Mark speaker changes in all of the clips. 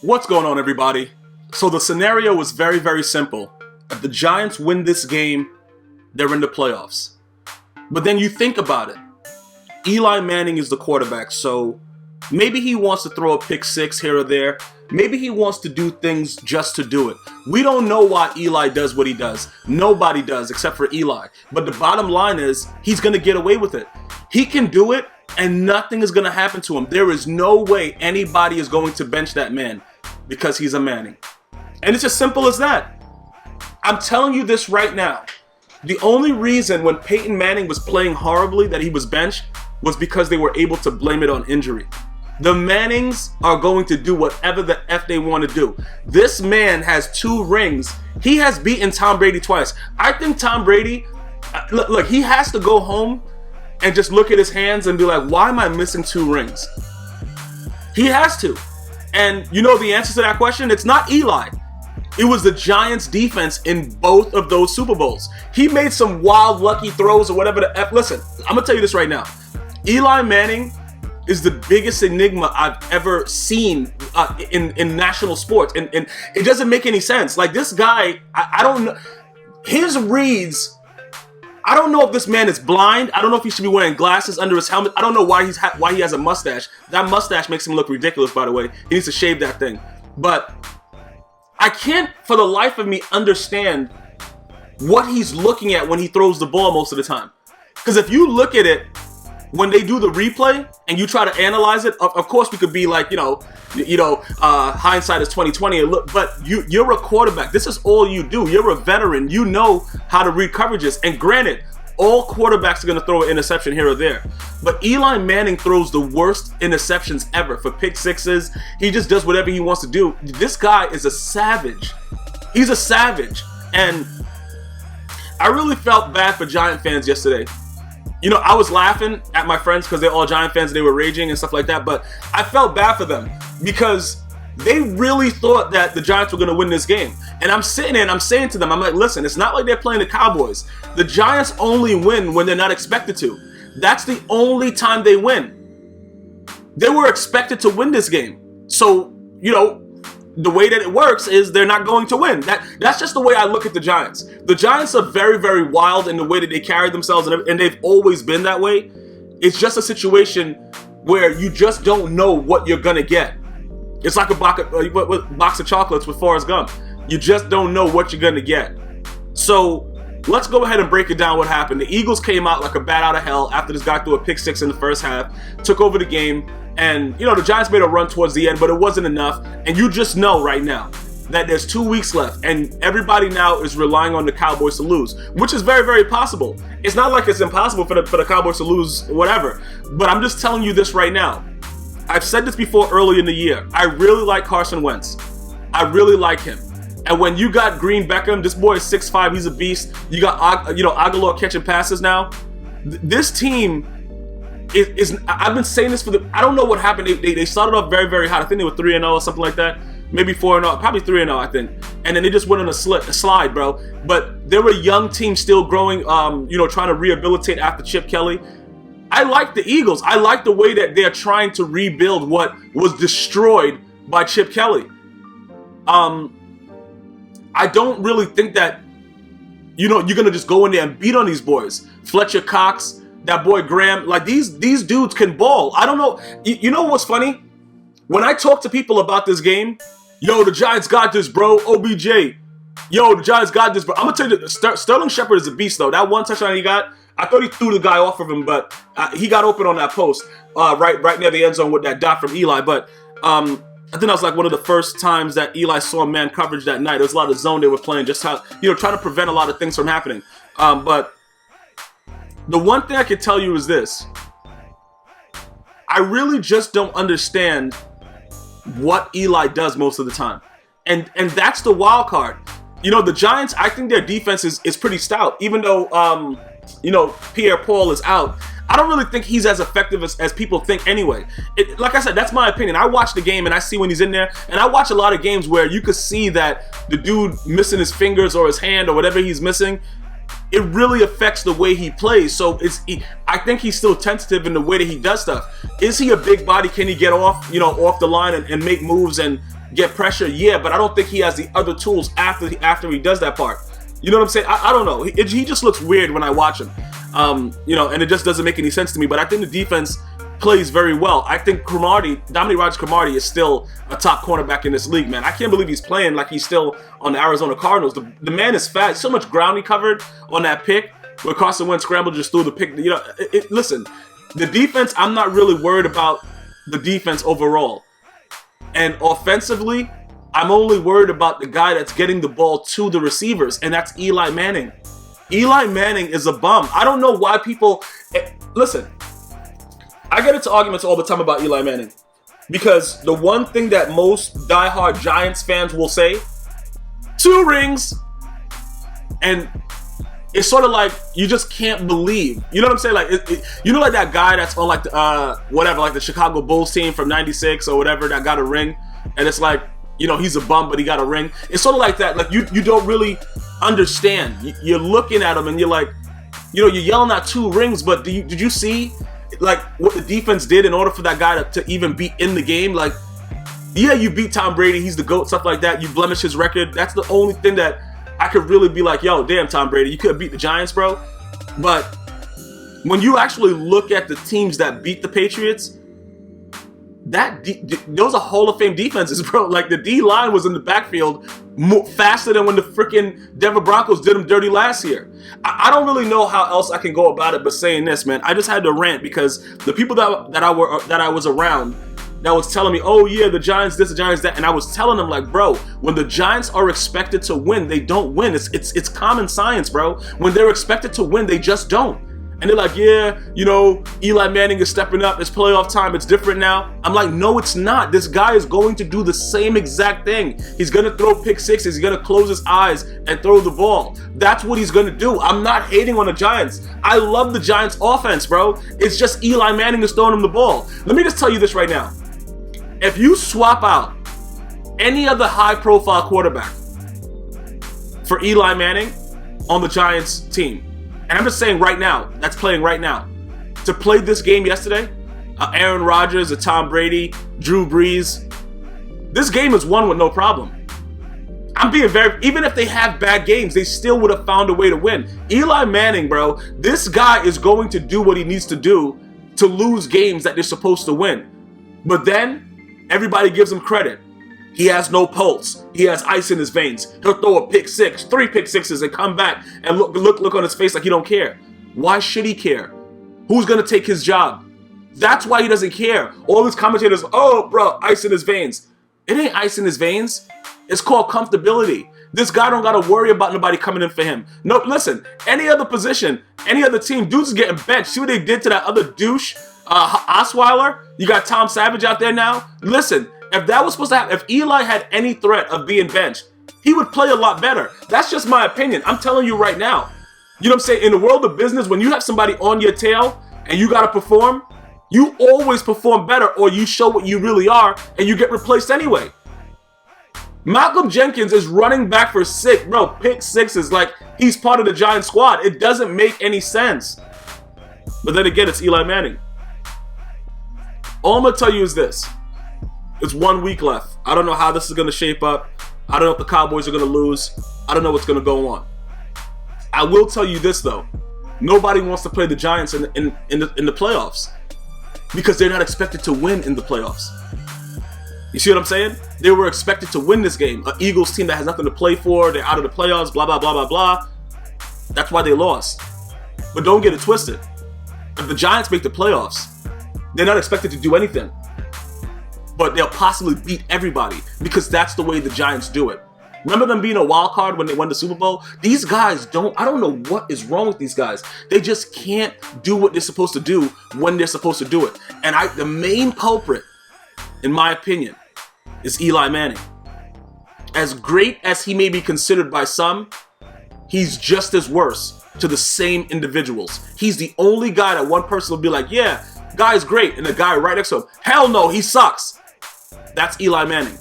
Speaker 1: What's going on, everybody? So the scenario is very, very simple. If the Giants win this game, they're in the playoffs. But then you think about it. Eli Manning is the quarterback, so maybe he wants to throw a pick six here or there. Maybe he wants to do things just to do it. We don't know why Eli does what he does. Nobody does except for Eli. But the bottom line is, he's going to get away with it. He can do it, and nothing is going to happen to him. There is no way anybody is going to bench that man because he's a Manning. And it's as simple as that. I'm telling you this right now. The only reason when Peyton Manning was playing horribly that he was benched was because they were able to blame it on injury. The Mannings are going to do whatever the F they want to do. This man has 2 rings. He has beaten Tom Brady twice. I think Tom Brady, look, he has to go home and just look at his hands and be like, why am I missing 2 rings? He has to. And you know the answer to that question? It's not Eli. It was the Giants defense in both of those Super Bowls. He made some wild lucky throws or whatever the F. Listen, I'm going to tell you this right now. Eli Manning is the biggest enigma I've ever seen in national sports. And it doesn't make any sense. Like, this guy, I don't know. His reads, I don't know if this man is blind. I don't know if he should be wearing glasses under his helmet. I don't know why he has a mustache. That mustache makes him look ridiculous, by the way. He needs to shave that thing. But I can't, for the life of me, understand what he's looking at when he throws the ball most of the time. Because if you look at it, when they do the replay and you try to analyze it, of course we could be like, hindsight is 20/20. But you're a quarterback. This is all you do. You're a veteran. You know how to read coverages. And granted, all quarterbacks are going to throw an interception here or there. But Eli Manning throws the worst interceptions ever for pick sixes. He just does whatever he wants to do. This guy is a savage. He's a savage. And I really felt bad for Giant fans yesterday. You know, I was laughing at my friends because they're all Giant fans and they were raging and stuff like that. But I felt bad for them because they really thought that the Giants were going to win this game. And I'm sitting there and I'm saying to them, I'm like, listen, it's not like they're playing the Cowboys. The Giants only win when they're not expected to. That's the only time they win. They were expected to win this game. So, the way that it works is they're not going to win. That's just the way I look at the Giants. The Giants are very, very wild in the way that they carry themselves, and they've always been that way. It's just a situation where you just don't know what you're going to get. It's like a box of chocolates with Forrest Gump. You just don't know what you're going to get. So let's go ahead and break it down what happened. The Eagles came out like a bat out of hell after this guy threw a pick six in the first half, took over the game, and, the Giants made a run towards the end, but it wasn't enough. And you just know right now that there's 2 weeks left, and everybody now is relying on the Cowboys to lose, which is very, very possible. It's not like it's impossible for the Cowboys to lose whatever, but I'm just telling you this right now. I've said this before early in the year. I really like Carson Wentz. I really like him. And when you got Green Beckham, this boy is 6'5", he's a beast. You got, Aguilar catching passes now. This team is I've been saying this I don't know what happened. They started off very, very hot. I think they were 3-0 or something like that. Maybe 4-0, probably 3-0, I think. And then they just went on a slide, bro. But they were a young team still growing, trying to rehabilitate after Chip Kelly. I like the Eagles. I like the way that they're trying to rebuild what was destroyed by Chip Kelly. I don't really think that, you're going to just go in there and beat on these boys. Fletcher Cox, that boy Graham, like these dudes can ball. I don't know. You know what's funny? When I talk to people about this game, the Giants got this, bro. OBJ. The Giants got this, bro. I'm going to tell you, Sterling Shepard is a beast, though. That one touchdown he got, I thought he threw the guy off of him, but he got open on that post right near the end zone with that dot from Eli. But I think that was like one of the first times that Eli saw man coverage that night. There was a lot of zone they were playing, just how, trying to prevent a lot of things from happening. But the one thing I can tell you is this. I really just don't understand what Eli does most of the time. And that's the wild card. The Giants, I think their defense is pretty stout. Even though, Pierre-Paul is out, I don't really think he's as effective as people think anyway. Like I said, that's my opinion. I watch the game and I see when he's in there. And I watch a lot of games where you could see that the dude missing his fingers or his hand or whatever he's missing, it really affects the way he plays. So I think he's still tentative in the way that he does stuff. Is he a big body? Can he get off the line and make moves and get pressure, yeah, but I don't think he has the other tools after he does that part. You know what I'm saying? I don't know. He just looks weird when I watch him. You know, and it just doesn't make any sense to me. But I think the defense plays very well. I think Dominique Rodgers-Cromartie is still a top cornerback in this league, man. I can't believe he's playing like he's still on the Arizona Cardinals. The man is fast. So much ground he covered on that pick where Carson Wentz scrambled just threw the pick. You know, listen, the defense, I'm not really worried about the defense overall. And offensively, I'm only worried about the guy that's getting the ball to the receivers, and that's Eli Manning. Eli Manning is a bum. I don't know why people... Listen, I get into arguments all the time about Eli Manning because the one thing that most diehard Giants fans will say, 2 rings, and it's sort of like you just can't believe. You know what I'm saying? Like, you know, like that guy that's on like the whatever, like the Chicago Bulls team from '96 or whatever that got a ring, and it's like, you know, he's a bum, but he got a ring. It's sort of like that. Like you don't really understand. You're looking at him and you're like, you know, you're yelling out 2 rings, but did you see like what the defense did in order for that guy to even be in the game? Like, yeah, you beat Tom Brady, he's the GOAT, stuff like that. You blemish his record. That's the only thing that I could really be like, yo, damn, Tom Brady, you could have beat the Giants, bro. But when you actually look at the teams that beat the Patriots, those are Hall of Fame defenses, bro. Like, the D-line was in the backfield faster than when the freaking Denver Broncos did them dirty last year. I don't really know how else I can go about it but saying this, man. I just had to rant because the people that I was around that was telling me, oh yeah, the Giants this, the Giants that, and I was telling them like, bro, when the Giants are expected to win, they don't win. It's common science, bro. When they're expected to win, they just don't. And they're like, yeah, you know, Eli Manning is stepping up. It's playoff time. It's different now. I'm like, no, it's not. This guy is going to do the same exact thing. He's going to throw pick sixes. He's going to close his eyes and throw the ball. That's what he's going to do. I'm not hating on the Giants. I love the Giants offense, bro. It's just Eli Manning is throwing him the ball. Let me just tell you this right now. If you swap out any other high-profile quarterback for Eli Manning on the Giants team, and I'm just saying right now, that's playing right now, to play this game yesterday, Aaron Rodgers, Tom Brady, Drew Brees, this game is won with no problem. I'm being even if they have bad games, they still would have found a way to win. Eli Manning, bro, this guy is going to do what he needs to do to lose games that they're supposed to win. But then, everybody gives him credit. He has no pulse. He has ice in his veins. He'll throw a pick six, 3 pick sixes, and come back and look on his face like he don't care. Why should he care? Who's gonna take his job? That's why he doesn't care. All these commentators, oh, bro, ice in his veins. It ain't ice in his veins. It's called comfortability. This guy don't gotta worry about nobody coming in for him. No, listen, any other position, any other team, dudes is getting benched. See what they did to that other douche, Osweiler? You got Tom Savage out there now. Listen, if that was supposed to happen, if Eli had any threat of being benched, he would play a lot better. That's just my opinion. I'm telling you right now. You know what I'm saying? In the world of business, when you have somebody on your tail and you got to perform, you always perform better, or you show what you really are and you get replaced anyway. Malcolm Jenkins is running back for 6, bro, pick sixes like he's part of the Giants squad. It doesn't make any sense. But then again, it's Eli Manning. All I'm going to tell you is this. It's 1 week left. I don't know how this is going to shape up. I don't know if the Cowboys are going to lose. I don't know what's going to go on. I will tell you this, though. Nobody wants to play the Giants in the playoffs because they're not expected to win in the playoffs. You see what I'm saying? They were expected to win this game. An Eagles team that has nothing to play for. They're out of the playoffs, blah, blah, blah, blah, blah. That's why they lost. But don't get it twisted. If the Giants make the playoffs, they're not expected to do anything. But they'll possibly beat everybody because that's the way the Giants do it. Remember them being a wild card when they won the Super Bowl? These guys I don't know what is wrong with these guys. They just can't do what they're supposed to do when they're supposed to do it. And the main culprit, in my opinion, is Eli Manning. As great as he may be considered by some, he's just as worse to the same individuals. He's the only guy that one person will be like, yeah, guy's great, and the guy right next to him, hell no, he sucks. That's Eli Manning.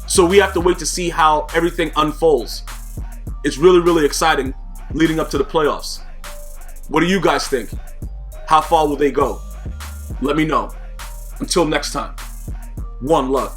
Speaker 1: So we have to wait to see how everything unfolds. It's really, really exciting leading up to the playoffs. What do you guys think? How far will they go? Let me know. Until next time, one love.